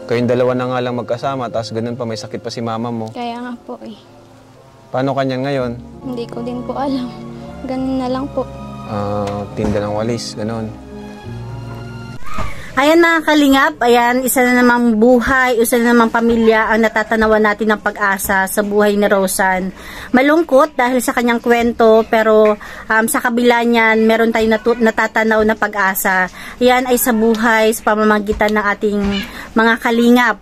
Kayong dalawa na nga lang magkasama, tapos ganun pa, may sakit pa si mama mo. Kaya nga po eh. Paano kanyan ngayon? Hindi ko din po alam. Ganun na lang po. Tinda ng walis, ganun. Ayan mga kalingap, ayan, isa na namang buhay, isa na namang pamilya ang natatanawan natin ng pag-asa sa buhay ni Rosan. Malungkot dahil sa kanyang kwento, pero sa kabila niyan, meron tayong natatanaw na pag-asa. Ayan ay sa buhay, sa pamamagitan ng ating mga kalingap.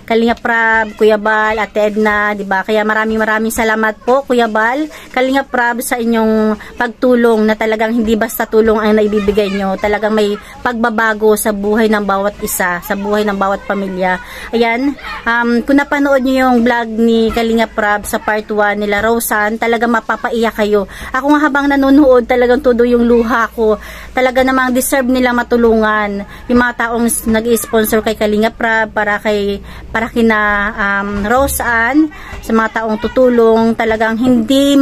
Kalingap Prab, Kuya Bal, Ate Edna, diba? Kaya maraming salamat po, Kuya Bal, Kalingap Prab, sa inyong pagtulong na talagang hindi basta tulong ang naibibigay nyo. Talagang may pagbabago sa buhay ng bawat isa, sa buhay ng bawat pamilya. Ayan, kung napanood nyo yung vlog ni Kalingap Prab sa part 1 nila Rosan, talagang mapapaiyak kayo. Ako nga habang nanonood, talagang todo yung luha ko. Talaga namang deserve nila matulungan. Yung mga taong nag-i-sponsor kay Kalingap Prab, para kina Rosan, sa mga taong tutulong, talagang hindi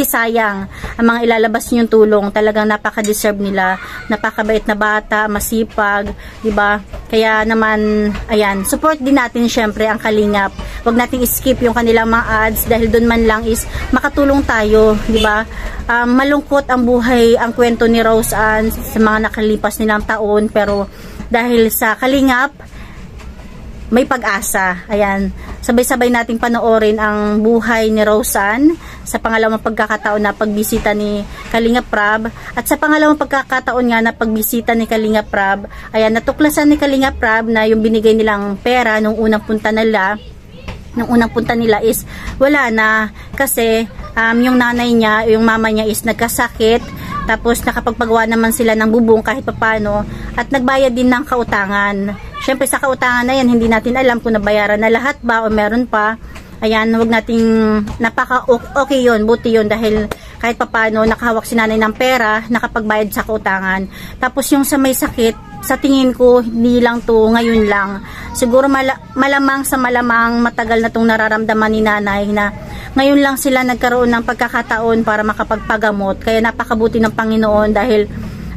sayang ang mga ilalabas niyong tulong. Talagang napaka-deserve nila, napakabait na bata, masipag, 'di ba? Kaya naman, ayan, support din natin syempre ang Kalingap. Huwag nating skip yung kanilang mga ads, dahil doon man lang is makatulong tayo, 'di ba? Malungkot ang buhay, ang kwento ni Rosan sa mga nakalipas nilang taon, pero dahil sa Kalingap, may pag-asa. Ayan, sabay-sabay nating panoorin ang buhay ni Rosan sa pangalawang pagkakataon na pagbisita ni Kalingap Prab, at sa pangalawang pagkakataon nga na pagbisita ni Kalingap Prab, ayan, natuklasan ni Kalingap Prab na yung binigay nilang pera nung unang punta nila is wala na, kasi yung nanay niya, yung mama niya is nagkasakit, tapos nakapagpagawa naman sila ng bubong kahit papano, at nagbayad din ng kautangan. Siyempre sa kautangan na yan, hindi natin alam kung nabayaran na lahat ba o meron pa. Ayan, huwag nating, okay yun, buti yun, dahil kahit papano nakahawak si nanay ng pera, nakapagbayad sa kautangan. Tapos yung sa may sakit, sa tingin ko, hindi lang to ngayon lang. Siguro malamang matagal na itong nararamdaman ni nanay, na ngayon lang sila nagkaroon ng pagkakataon para makapagpagamot. Kaya napakabuti ng Panginoon, dahil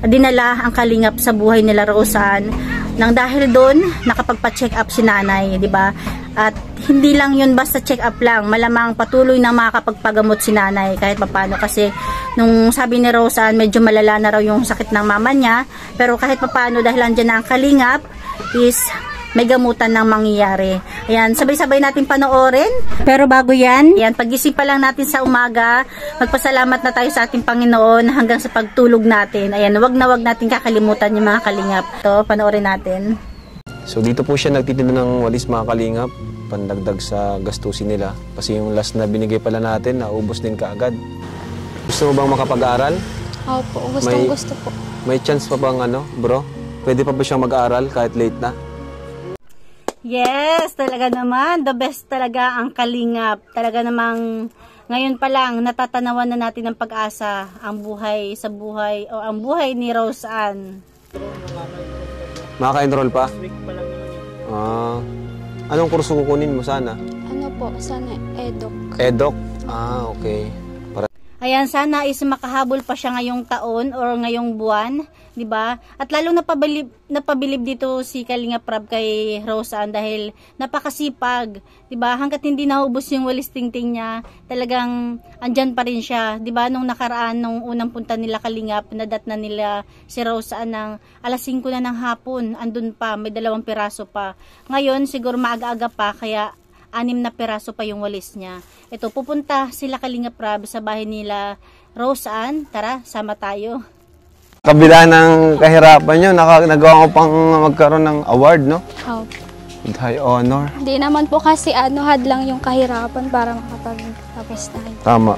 dinala ang Kalingap sa buhay nila Rosan. Nang dahil doon, nakapagpa-check up si nanay, di ba? At hindi lang yun basta check up lang, malamang patuloy na makakapagpagamot si nanay kahit papano, kasi nung sabi ni Rosan, medyo malala na raw yung sakit ng mama niya, pero kahit papano dahil andyan na ang Kalingap, is may gamutan ng mangyayari. Ayan, sabay-sabay natin panoorin. Pero bago yan, ayan, pag-isip pa lang natin sa umaga, magpasalamat na tayo sa ating Panginoon hanggang sa pagtulog natin. Ayan, wag natin kakalimutan yung mga Kalingap. Ito, panoorin natin. So dito po siya nagtitinda ng walis, mga Kalingap, pandagdag sa gastusin nila. Kasi yung last na binigay pala natin, naubos din kaagad. Gusto mo bang makapag-aral? Opo, gusto po. May chance pa bang bro? Pwede pa ba siyang mag-aaral kahit late na? Yes, talaga naman, the best talaga ang Kalingap. Talaga namang ngayon pa lang natatanawan na natin ng pag-asa ang buhay ang buhay ni Rosan. Makaka-enroll pa? Anong kurso kukunin mo sana? Sana EDOC. EDOC? Okay. Ayan, sana is makahabol pa siya ngayong taon or ngayong buwan, 'di ba? At lalo napabilib dito si Kalingap Prab kay Rosan, dahil napakasipag, 'di ba? Hangga't hindi naubos yung walis tingting niya, talagang andyan pa rin siya, 'di ba? Nung nakaraan, nung unang punta nila Kalingap, nadat na nila si Rosan ng alas 5 na ng hapon, andun pa, may 2 piraso pa. Ngayon siguro maaga-aga pa, kaya 6 na piraso pa yung walis niya. Ito, pupunta sila Kalingap Prab sa bahay nila Rosan. Tara, sama tayo. Kabila ng kahirapan nyo, nagawa ko pang magkaroon ng award, no? With high honor. Hindi naman po kasi hadlang yung kahirapan para makapagtapos tayo. Tama.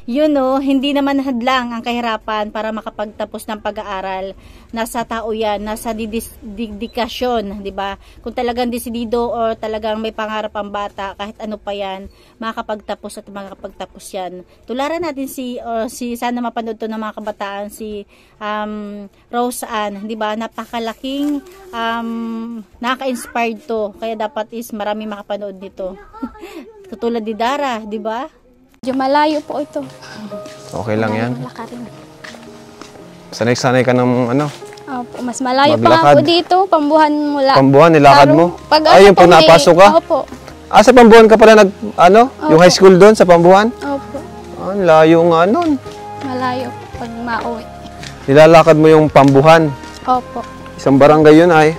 Yun hindi naman hadlang ang kahirapan para makapagtapos ng pag-aaral. Nasa tao yan, nasa dedikasyon, di ba? Kung talagang desidido or talagang may pangarap ang bata, kahit ano pa yan, makakapagtapos at makakapagtapos yan. Tularan natin si sana mapanood to ng mga kabataan, si Rosan, di ba? Napakalaking nakaka-inspired to, kaya dapat is marami makapanood nito. Katulad ni Dara, di ba? Medyo malayo po ito. Okay lang yan. Lakarin. Sanay-sanay ka ng Opo, mas malayo pa nga Maglakad. po dito, Pambuhan mula. Pambuhan, nilakad Tarong. mo? Pag Ay, yung po, pag may- napasok ka? Opo. Sa Pambuhan ka pala yung high school doon sa Pambuhan? Opo. Ang layo nga nun. Malayo pag mauwi. Nilalakad mo yung Pambuhan. Opo. Isang barangay yun ay.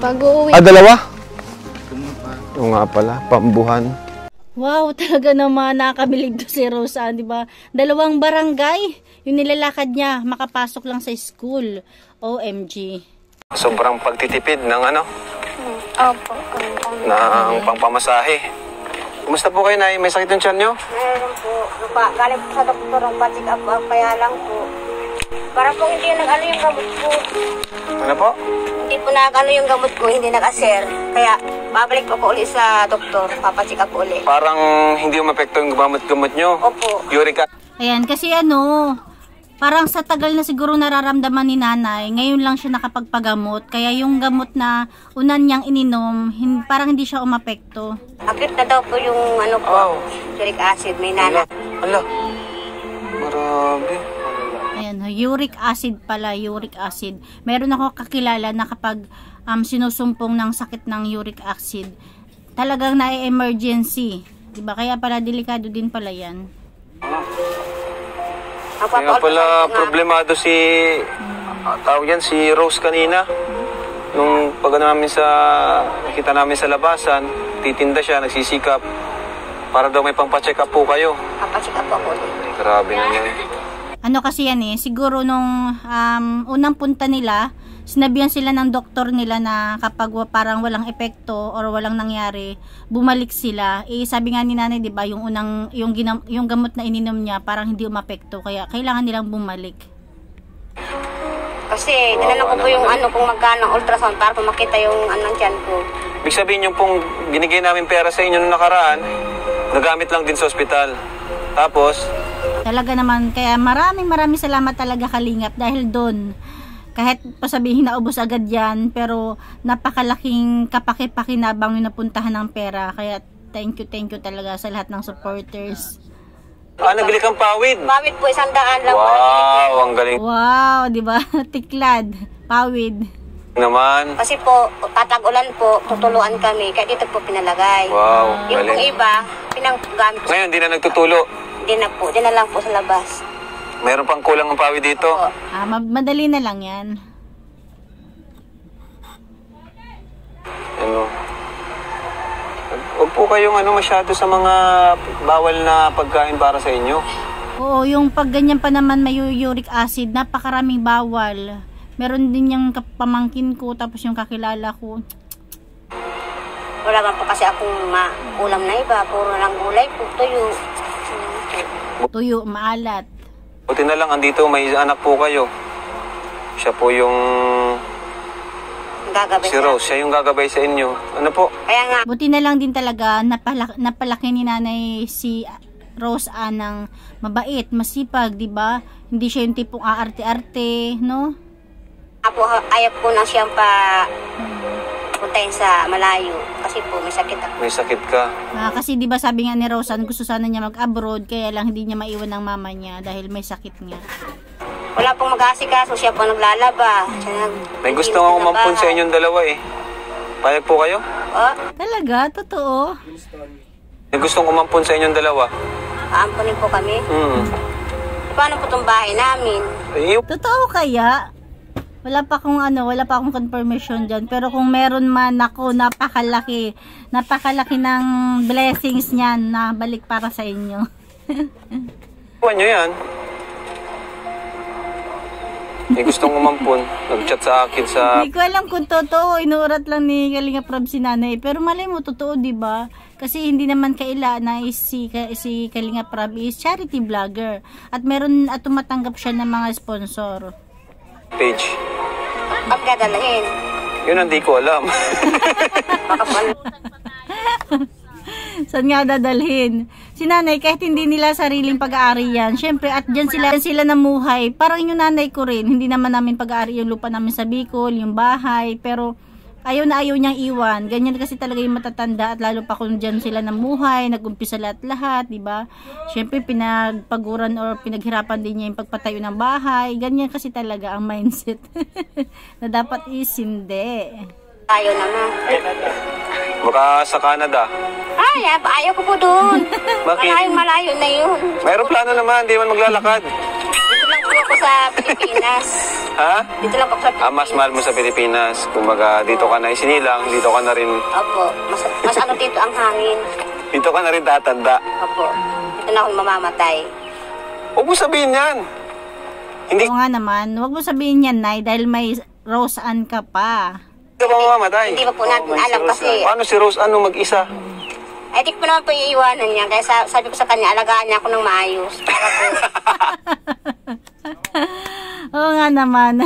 Pag uuwi. Dalawa? Oo nga pala, Pambuhan. Wow, talaga naman nakakabilib to si Rosa, di ba? 2 barangay, yung nilalakad niya, makapasok lang sa school. OMG. Sobrang pagtitipid ng Opo. ng pangpamasahe. Kumusta po kayo, Nay? May sakit yung tiyan nyo? Meron po. Galing po sa doktor, pa-check up kaya lang po. Para po hindi nag-ano yung gamot ko. Ano po? Hindi po nag-ano yung gamot ko, hindi nag-aser. Kaya babalik po ko ulit sa doktor, papacheck up ulit. Parang hindi umapekto yung gamot-gamot nyo. Opo. Uric Ayan, kasi parang sa tagal na siguro nararamdaman ni nanay, ngayon lang siya nakapagpagamot. Kaya yung gamot na unan niyang ininom, parang hindi siya umapekto. Akit na daw po yung ano po, uric acid, may nana. Ala. Marami. Ayan, uric acid pala, uric acid. Meron ako kakilala na kapag sinusumpong ng sakit ng uric acid, talagang na-emergency. Diba? Kaya pala delikado din pala yan. Kaya pala problemado si tawag yan, si Rose kanina. Nung nakita namin sa labasan, titinda siya, nagsisikap. Para daw may pang-check up po kayo. Papacheck up ako ulit. Grabe na yan. Ano kasi yan siguro nung unang punta nila, sinabihan sila ng doktor nila na kapag parang walang epekto or walang nangyari, bumalik sila. Sabi nga ni nanay, 'di ba, yung gamot na ininom niya parang hindi umapekto, kaya kailangan nilang bumalik. Kasi dinala ko po yung kung magkano ultrasound para po makita yung dyan ko. Ibig sabihin yung pong binigay namin pera sa inyo nung nakaraan, nagamit lang din sa ospital. Tapos, Talaga naman, kaya maraming salamat talaga Kalingap dahil doon. Kahit pasabihin na ubos agad yan, pero napakalaking kapaki-pakinabang yung napuntahan ng pera. Kaya thank you talaga sa lahat ng supporters. nabili kang pawid. Pawid po 100 lang po. Wow, ang galing Wow, di ba? Tiklad, pawid. naman. Kasi po, tatag-ulan po, tutuluan kami. Kaya dito po pinalagay. Wow, Yung pong galing. iba, pinanggamit ko. Ngayon, di na nagtutulo. Hindi na po, di na lang po sa labas. Meron pang kulang ang pawid dito. Po. Madali na lang yan. Huwag po kayong masyado sa mga bawal na pagkain para sa inyo. Oo, yung pag ganyan pa naman may uric acid, napakaraming bawal. Meron din yung pamangkin ko, tapos yung kakilala ko. Wala nga po kasi akong ulam na iba. Puro lang gulay po, tuyo. Tuyo, maalat. Buti na lang, andito may anak po kayo. Siya po yung Gagabay si Rose. Siya yung gagabay sa inyo. Ano po? Kaya nga, Buti na lang din talaga, napalaki ni nanay si Rose ng mabait, masipag, di ba? Hindi siya yung tipong aarte-arte, no? po, ayaw po na siyang puntahin sa malayo. Kasi po, may sakit ako. May sakit ka. Kasi di ba sabi nga ni Rose, gusto sana niya mag-abroad, kaya lang hindi niya maiwan ng mama niya dahil may sakit nga. Wala pong mag-aasikaso, siya po naglalaba. May gusto nga umampun sa inyong dalawa eh. Payag po kayo? Oh, Talaga? Totoo? May gustong umampun sa inyong dalawa? aampunin po kami. Paano po itong bahay namin? Totoo kaya? Wala pa akong confirmation dyan. Pero kung meron man, ako, napakalaki ng blessings niyan na balik para sa inyo. Kuha nyo yan. May gustong umampun. Nag-chat sa akin sa... Hindi ko alam kung totoo. Inuurat lang ni Kalinga Prab si nanay. Pero malay mo, totoo, di ba? Kasi hindi naman kaila na si Kalinga Prab is charity vlogger. At tumatanggap siya ng mga sponsor. Page. Ang dadalahin. Yun hindi ko alam. Saan nga dadalhin? Si nanay, kahit hindi nila sariling pag-aari yan, syempre, at dyan sila namuhay. Parang yung nanay ko rin, hindi naman namin pag-aari yung lupa namin sa Bicol, yung bahay, pero ayaw na ayaw niyang iwan. Ganyan kasi talaga yung matatanda at lalo pa kung dyan sila namuhay, nag-umpisa lahat-lahat, di ba? Syempre pinagpaguran or pinaghirapan din niya yung pagpatayo ng bahay. Ganyan kasi talaga ang mindset na dapat is hindi. Ayaw naman. Baka sa Canada. Ay, ayaw ko po doon. Bakit? Malayo na yun. May aeroplano naman, di man maglalakad. Dito lang po ako sa Pilipinas. Ha? Dito lang po ako sa Pilipinas. Mas mahal mo sa Pilipinas. Kumbaga, dito ka na isinilang, dito ka na rin, Opo. Mas ano dito ang hangin. dito ka na rin tatanda. Opo. Dito na ako mamamatay. Huwag mo sabihin yan. Hindi Oo nga naman, huwag mo sabihin yan, Nay, dahil may Rose Ann ka pa. ka ba mamamatay? Hindi pa po natin alam kasi. Paano si Rose Ann mag-isa? Eh, di ko naman po iiwanan niya. Kaya sabi ko sa kanya, alagaan niya ako ng maayos. Para po. Oo nga naman.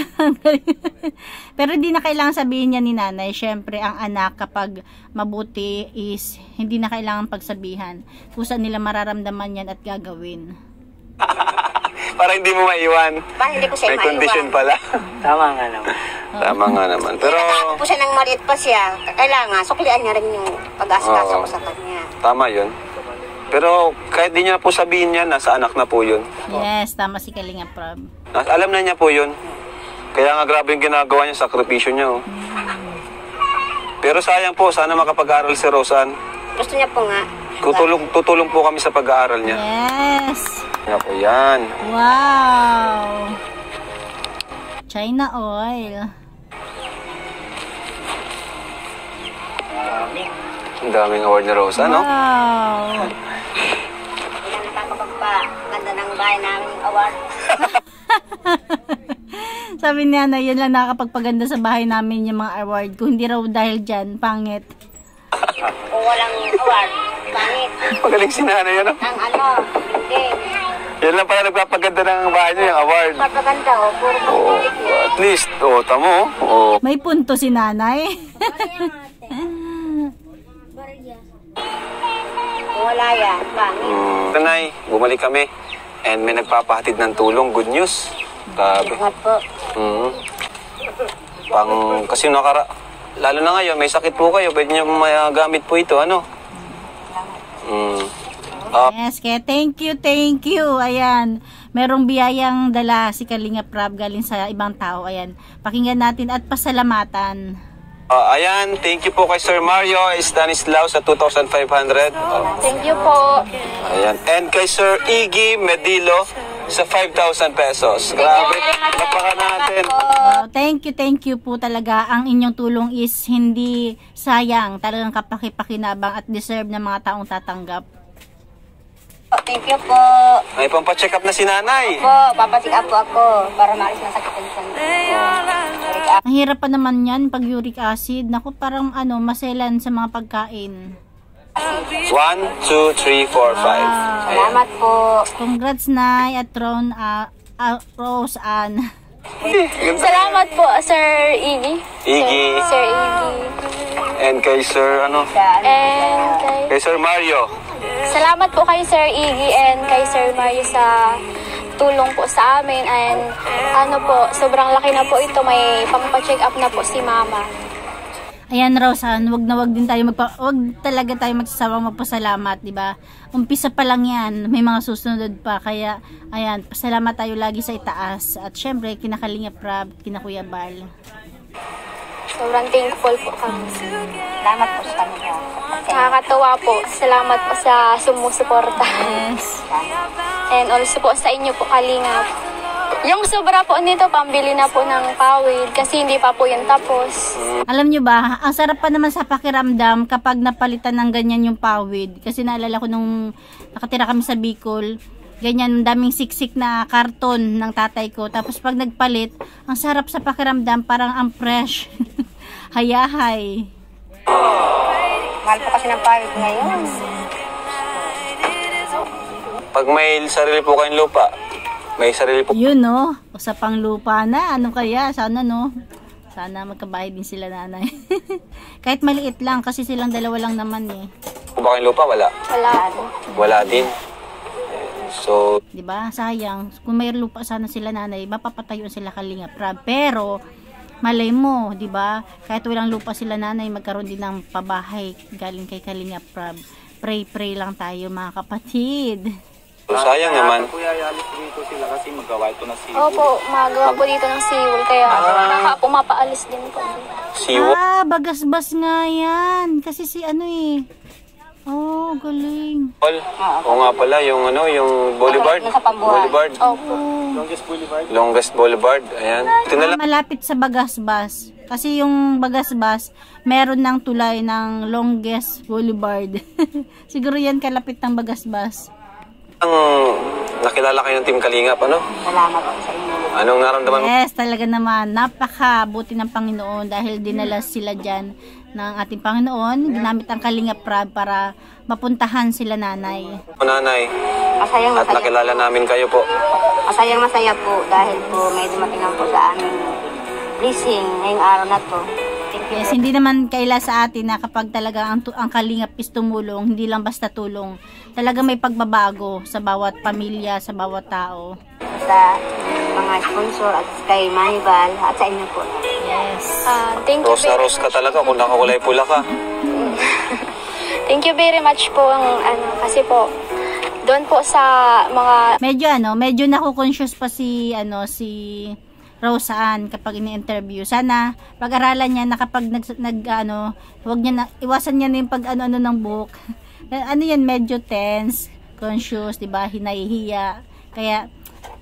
Pero hindi na kailangan sabihin niya ni nanay. Siyempre, ang anak kapag mabuti is hindi na kailangan pagsabihan. Kung saan nila mararamdaman yan at gagawin. Para hindi mo maiwan. Para hindi ko siya May condition pala. Tama nga naman. Tama nga naman. Pero Kailangan po siya ng maliit pa siya. Kailangan, suklian niya rin yung pag-asikaso Oo. ko sa kanya. tama yun. Pero kahit di niya po sabihin yan, nasa anak na po yun. Yes, tama si Kalinga Prab. Alam na niya po yun. Kaya nga grabe yung ginagawa niya, sakripisyo niya. Oh. Pero sayang po, sana makapag-aral si Rose Ann. Gusto niya po nga. Tutulong po kami sa pag-aaral niya. Yes! Nga po yan. Wow! China oil. Ang daming award ni Rose Ann, no? Wow! Ilang nakakapagpaganda ng bahay namin yung award. Sabi niya na yun lang nakakapagpaganda sa bahay namin yung mga award. Kung hindi raw dahil dyan, pangit. Kung walang award, pangit. Magaling si nanay, ano? Ang ano, hindi. Yan lang pala nagpapaganda ng bahay niya, yung award. Magpaganda o, puro Oo, at least, tamo, oh. May punto si nanay. Kung wala yan, pangit. Nanay, bumalik kami. And may nagpapahatid ng tulong. Good news. Grabe. Salamat po. Kasi lalo na ngayon, may sakit po kayo. Pwede niyo magamit po ito, ano? Yes, kaya thank you. Ayan, merong biyayang dala si Kalinga Prab galing sa ibang tao. Ayan, pakinggan natin at pasalamatan. Ayan, thank you po kay Sir Mario Stanislao sa 2,500. Thank you po. Ayan. And kay Sir Iggy Medilo sa 5,000 pesos. Grabe, napaka natin. Wow, thank you po talaga. Ang inyong tulong is hindi sayang. Talagang kapaki-pakinabang at deserve ng mga taong tatanggap. Thank you po. May pampacheck up na si nanay. Papatik up po ako para maalis na sakit ang tiyan ko. Ang hirap pa naman yan pag uric acid. Naku, parang maselan sa mga pagkain. 1, 2, 3, 4, 5. Salamat po. Congrats, Nay, at Rose Ann. Salamat po, Sir Iggy. Iggy. Sir Iggy. And kay Sir, And kay Sir Mario. salamat po kay Sir Iggy and kay Sir Mario sa tulong po sa amin. And sobrang laki na po ito. May pampacheck up na po si Mama. Ayan, Rose Ann, wag din tayo wag talaga tayo magsasawang magpasalamat, di ba? Umpisa pa lang yan, may mga susunod pa. Kaya, ayan, pasalamat tayo lagi sa itaas. At syempre, kina Kalinga Prab, kina Kuya Bal. Sobrang thankful po kami. Salamat po sa kanila. Nakakatawa po. Salamat po sa sumusuporta. Yes. And also po sa inyo po, Kalinga. Yung sobra po nito, pambili na po ng pawid kasi hindi pa po yan tapos. Alam nyo ba, ang sarap pa naman sa pakiramdam kapag napalitan ng ganyan yung pawid. Kasi naalala ko nung nakatira kami sa Bicol, ganyan, daming siksik na karton ng tatay ko. Tapos pag nagpalit, ang sarap sa pakiramdam, parang ang fresh. Hayahay. Mahal po kasi ng pawid ngayon. Pag may sarili po kayong lupa, may sarili po. Yun, no? Usapang lupa na. Ano kaya? Sana, no? Sana magkabahay din sila, nanay. Kahit maliit lang, kasi silang dalawa lang naman, eh. Kung ba kayong lupa, wala. Wala din. So, Diba? Sayang. Kung may lupa sana sila, nanay, mapapatayon sila Kalinga Prab. Pero, malay mo, di ba? Kahit walang lupa sila nanay, magkaroon din ng pabahay galing kay Kalinga Prab. Pray lang tayo mga kapatid. So, sayang naman. Kuya, alis dito sila kasi magawa ito na si Opo, magawa po dito ng siwol. Kaya pumapaalis din po. Siwo. Bagasbas nga yan. Kasi si ano eh. Oh, galing. Oo nga pala, yung ano, yung boulevard. Boulevard. Opo. Longest boulevard. Ayan. Ito na lang. Malapit sa Bagasbas. Kasi yung Bagasbas, meron ng tulay ng longest boulevard. Siguro yan kalapit ng Bagasbas. Ang nakilala kayo ng Team Kalingap, ano? Salamat po sa inyo. Anong naramdaman mo? Yes, talaga naman. Napakabuti ng Panginoon dahil dinala sila dyan ng ating Panginoon. Ginamit ang Kalingap Prab para mapuntahan sila nanay. Nanay, Masayang at masaya. nakilala namin kayo po. Masayang masaya po dahil po may dumating lang po sa aming blessing ngayong araw na to. Thank you. Yes, hindi naman kaila sa atin na kapag talaga ang Kalingap is tumulong, hindi lang basta tulong. Talaga may pagbabago sa bawat pamilya, sa bawat tao. Sa mga sponsor at kay Manibal at sa inyo po. Yes. Thank you Rosa very Rose ka talaga kung nakakulay pula ka. Thank you very much po kasi po doon po sa mga Medyo naku-conscious pa si Rose Ann kapag ini-interview. Sana pag-aralan niya na kapag wag niya na iwasan niya na yung pag-ano ng buhok. Ano yan, medyo tense, conscious, 'di ba? Hinahihiya. Kaya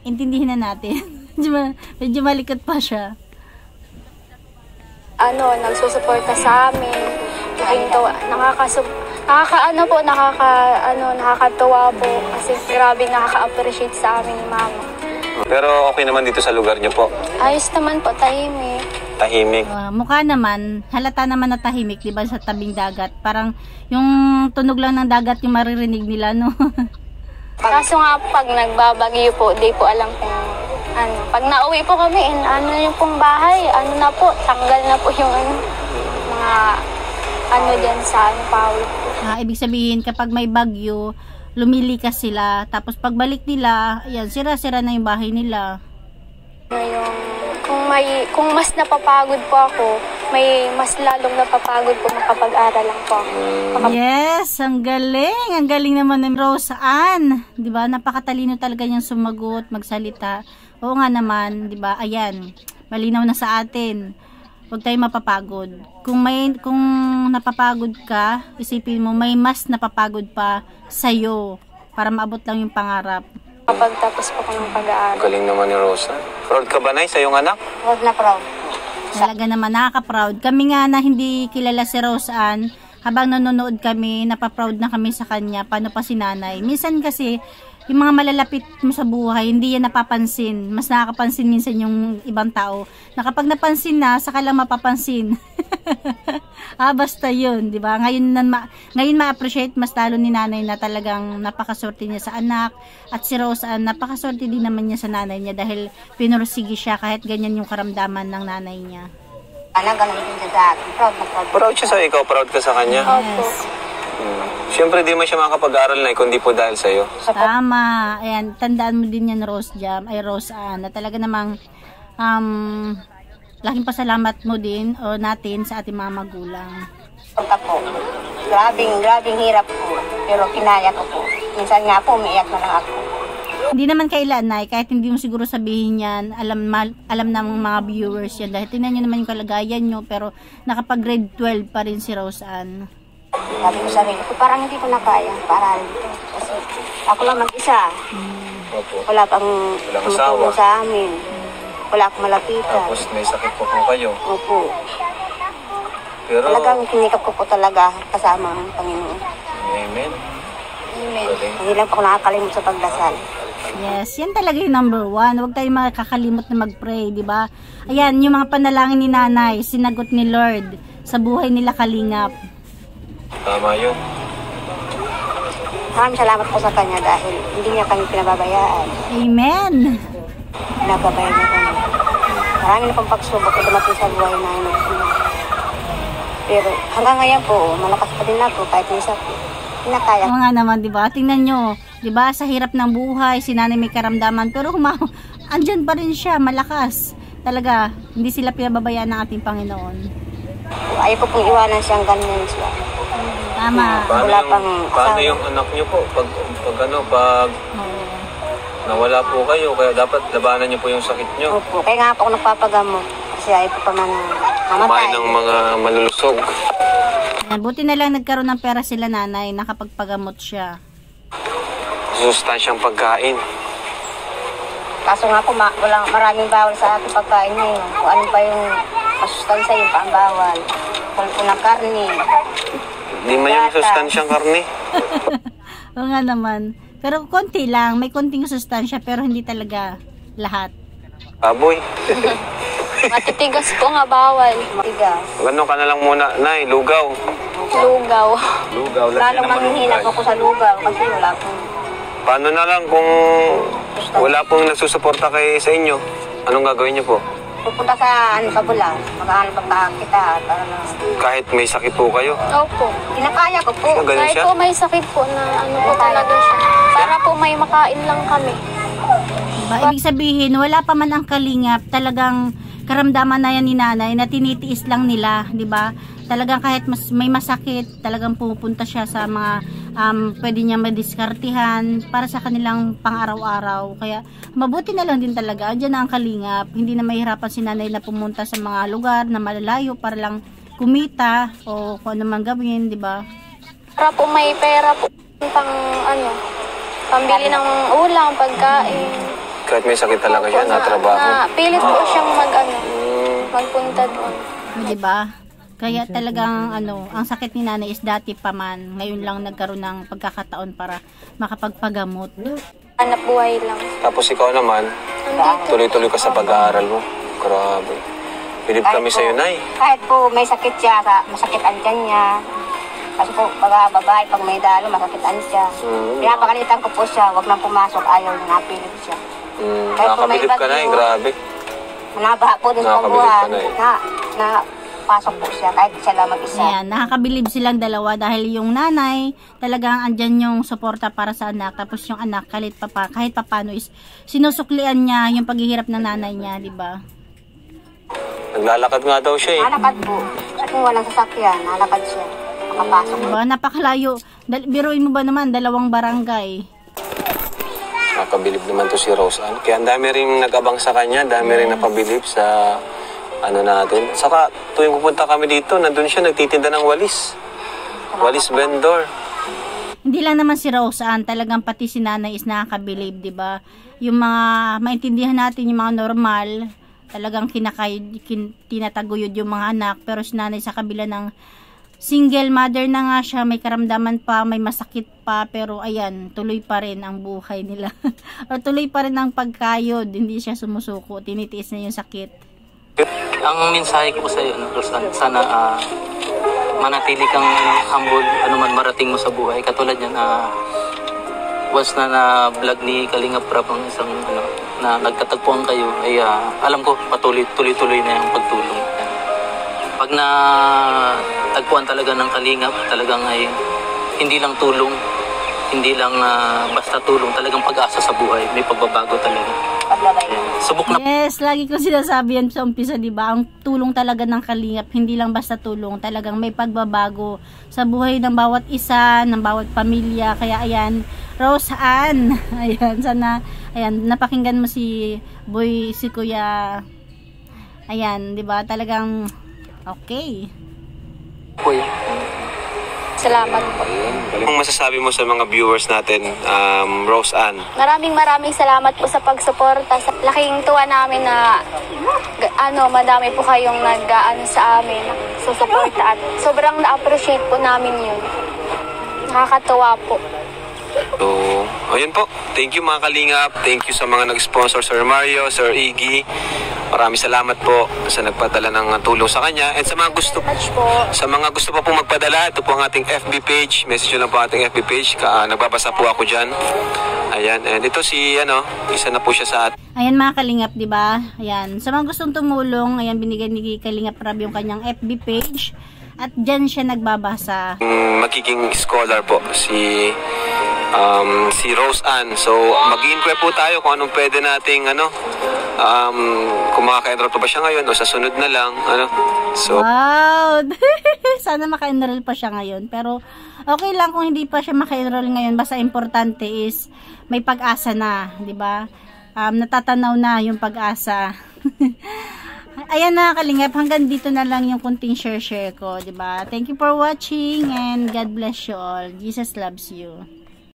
intindihin na natin. medyo malikot pa siya. nagsusuporta sa amin. Nakakatuwa po kasi grabe nakaka-appreciate sa amin ni Mama. Pero okay naman dito sa lugar niyo po. Ayos naman po, tahimik. Tahimik. Mukha naman, halata naman na tahimik, 'di ba, sa tabing dagat. Parang yung tunog lang ng dagat yung maririnig nila, no? Kaso nga pag nagbabagyo po, di po alam kung Pag nauwi po kami, yung pong bahay, tanggal na po yung mga dyan sa pawid po. Ibig sabihin, kapag may bagyo, lumilikas sila. Tapos pagbalik nila, ayan, sira-sira na yung bahay nila. Kung mas napapagod po ako, may mas lalong napapagod po makapag-aral lang po ako. Yes, ang galing. Ang galing naman ng Rose Ann. 'Di ba? Napakatalino talaga niyang sumagot, magsalita. Oo nga naman, 'di ba? Ayan. Malinaw na sa atin. Huwag tayong mapapagod. Kung napapagod ka, isipin mo may mas napapagod pa sa'yo para maabot lang yung pangarap. Kapag tapos po ko ng pag-aaral. Galing naman ni Rosa. Proud ka ba, Nay, sa iyong anak? Proud na proud. Talaga naman, nakaka-proud. Kami nga na hindi kilala si Rose Ann, habang nanonood kami, napaproud na kami sa kanya. Paano pa si nanay? Minsan kasi, yung mga malalapit mo sa buhay, hindi yan napapansin. Mas nakakapansin minsan yung ibang tao. Na kapag napansin na, saka lang mapapansin. Basta yun, di ba? Ngayon ma-appreciate mas talo ni nanay na talagang napakaswerte niya sa anak. At si Rose Ann, napakaswerte din naman niya sa nanay niya dahil pinursigi siya kahit ganyan yung karamdaman ng nanay niya. Ganun din siya sa akin. Proud na proud. Proud siya sa ikaw, proud ka sa kanya. Opo. Siyempre, di man siya makakapag-aral na kundi po dahil sa'yo. Tama. Ayan, tandaan mo din yan, Rose Ann, na talaga namang laking pasalamat mo din o natin sa ating mga magulang. Punta po. Grabing hirap po. Pero kinaya ko po. Minsan nga po, umiiyak na lang ako. Hindi naman kailan, Nay, kahit hindi mo siguro sabihin yan, alam ng mga viewers yan. Dahil tinan nyo naman yung kalagayan nyo, pero nakapag grade 12 pa rin si Rose Ann. Sabi ko sa sarili ko, parang hindi ko na kaya para dito. Kasi ako lang mag-isa. Wala pang tumutulong sa amin. Wala akong malapitan. Tapos may sakit po kayo. Opo. Pero, Talagang kinikap ko po talaga kasama ang Panginoon. Amen. Hindi lang po ako nakakalimot sa pagdasal. Yes, yan talaga yung number 1. Huwag tayong makakalimot na mag-pray, di ba? Ayan, yung mga panalangin ni nanay, sinagot ni Lord sa buhay nila Kalingap. Tama yun. Maraming salamat po sa kanya dahil hindi niya kami pinababayaan. Amen. Pinababayaan niya kami. Marami na pang pagsubok na dumating sa buhay namin. Pero hanggang ngayon po, malakas pa din ako kahit may sakit. Pinakaya. Oo nga naman, di ba? Tingnan nyo, di ba? Sa hirap ng buhay, si nanay may karamdaman, pero andyan pa rin siya, malakas. talaga, hindi sila pinababayaan ng ating Panginoon. Ayaw ko pong iwanan siyang ganyan siya. Tama. Paano yung anak niyo po? Pag nawala po kayo, kaya dapat labanan niyo po yung sakit niyo. Opo, kaya nga po ako nagpapagamot. Kasi ayaw ko pa man Kumain mamatay. ng mga malulusog. Ayan, buti na lang nagkaroon ng pera sila nanay, nakapagpagamot siya. Sustansyang pagkain. Kaso nga po, walang maraming bawal sa ating pagkain ngayon. Kung ano pa yung masustansya, yung pambawal. Pulpo ng karne. Hindi man yung sustansyang karne. Oo nga naman. Pero konti lang, may konting sustansya pero hindi talaga lahat. Baboy. Matitigas po nga bawal. Tigas. Ganun ka na lang muna, Nay, lugaw. Lugaw. Lugaw. Lalong manghihina po ko sa lugaw kasi wala pong Paano na lang kung wala pong nagsusuporta sa inyo? Anong gagawin niyo po? pupunta sa Bulang. Maghahanap ang kita. Para na. Kahit may sakit po kayo? Opo. Kinakaya ko po. Ganun Kahit siya? po may sakit po na po talaga siya. Para po may makain lang kami. Diba? Ibig sabihin, wala pa man ang kalingap, talagang karamdaman na yan ni nanay na tinitiis lang nila, di ba? Talagang kahit may masakit, talagang pupunta siya sa mga pwede niya madiskartihan para sa kanilang pang-araw-araw. Kaya mabuti na lang din talaga, andyan na ang kalingap. Hindi na mahirapan si nanay na pumunta sa mga lugar na malalayo para lang kumita o kung ano man gawin, di ba? Para po may pera po pang pambili ng ulam, pagkain. Kahit may sakit talaga siya, na trabaho. Pilit po siyang magpunta doon. Di ba? Kaya talagang ang sakit ni nanay is dati pa man. Ngayon lang nagkaroon ng pagkakataon para makapagpagamot. Hanap buhay lang. Tapos ikaw naman, tuloy-tuloy ka sa pag-aaral mo. Grabe. Bilib kami sa'yo, Nay. Kahit po may sakit siya, masakit ang tiyan niya. Kasi po, babae, pag may dalo, masakitan siya. Pinapakalitan ko po siya, wag nang pumasok, ayaw na napilit siya. Nakakabilib ka, Nay. Grabe. Manabaha po din sa buwan. Napasok po siya, kahit siya lang mag-isa. Ayan, nakakabilib silang dalawa dahil yung nanay, talagang andyan yung suporta para sa anak. Tapos yung anak, kahit papano is sinusuklian niya yung paghihirap ng nanay niya, di ba? Naglalakad nga daw siya eh. Nalakad po. Kasi walang sasakyan, nalakad siya. Makapasok. Diba? Napakalayo. Biruin mo ba naman, 2 barangay. Nakakabilib naman to si Rose Ann. Kaya ang dami rin nag-abang sa kanya, dami rin napabilib sa natin. Saka tuwing pupunta kami dito, nandun siya nagtitinda ng walis. Walis vendor. Hindi lang naman si Rose Ann, talagang pati si nanay is nakakabilib, di ba? Yung mga maintindihan natin, yung mga normal, talagang tinataguyod yung mga anak, pero si nanay sa kabila ng single mother na nga siya, may karamdaman pa, may masakit pa, pero ayan, tuloy pa rin ang buhay nila. O tuloy pa rin ang pagkayod, hindi siya sumusuko, tinitiis na yung sakit. Ang mensahe ko sa iyo, Rosan, sana manatili kang humble, anuman marating mo sa buhay. Katulad yan, once na vlog ni Kalingap Prab ang isang na nagtatagpuan kayo, ay alam ko tuloy-tuloy na yung pagtulong. Pag na tagpuan talaga ng Kalingap, talagang ay hindi lang tulong, hindi lang basta tulong, talagang pag-asa sa buhay, may pagbabago talaga. Subok na. Yes, lagi ko sinasabi yan sa umpisa, di ba? Ang tulong talaga ng Kalingap, hindi lang basta tulong, talagang may pagbabago sa buhay ng bawat isa, ng bawat pamilya. Kaya ayan, Rose Ann, ayan, sana, ayan, napakinggan mo si Boy, si Kuya, ayan, di ba? Talagang okay. Kuya. Salamat po. Anong masasabi mo sa mga viewers natin, Rose Ann? Maraming salamat po sa pagsuporta. Laking tuwa namin na madami po kayong sa amin, susuporta, at sobrang na-appreciate po namin yun. Nakakatuwa po. So, ayun po. Thank you mga Kalingap. Thank you sa mga nag-sponsor, Sir Mario, Sir Iggy. Maraming salamat po sa nagpadala ng tulong sa kanya. And sa mga gusto pa po magpadala, ito po ang ating FB page. Message nyo lang po ang ating FB page. Nagbabasa po ako dyan. Ayan. And ito isa na po siya sa atin. Ayan mga Kalingap, di ba? Ayan. Sa mga gustong tumulong, ayan, binigay ni Kalingap Prab yung kanyang FB page. At dyan siya nagbabasa. Magiging scholar po si Rose Ann. So, mag-i-inquire po tayo kung anong pwede nating kung makaka-enroll pa ba siya ngayon o sa sunod na lang, ano. So, wow! Sana maka-enroll pa siya ngayon. Pero, okay lang kung hindi pa siya maka-enroll ngayon. Basta importante is, may pag-asa na, di ba? Natatanaw na yung pag-asa. Ayan na, Kalingap. Hanggang dito na lang yung kunting share ko, di ba? Thank you for watching and God bless you all. Jesus loves you.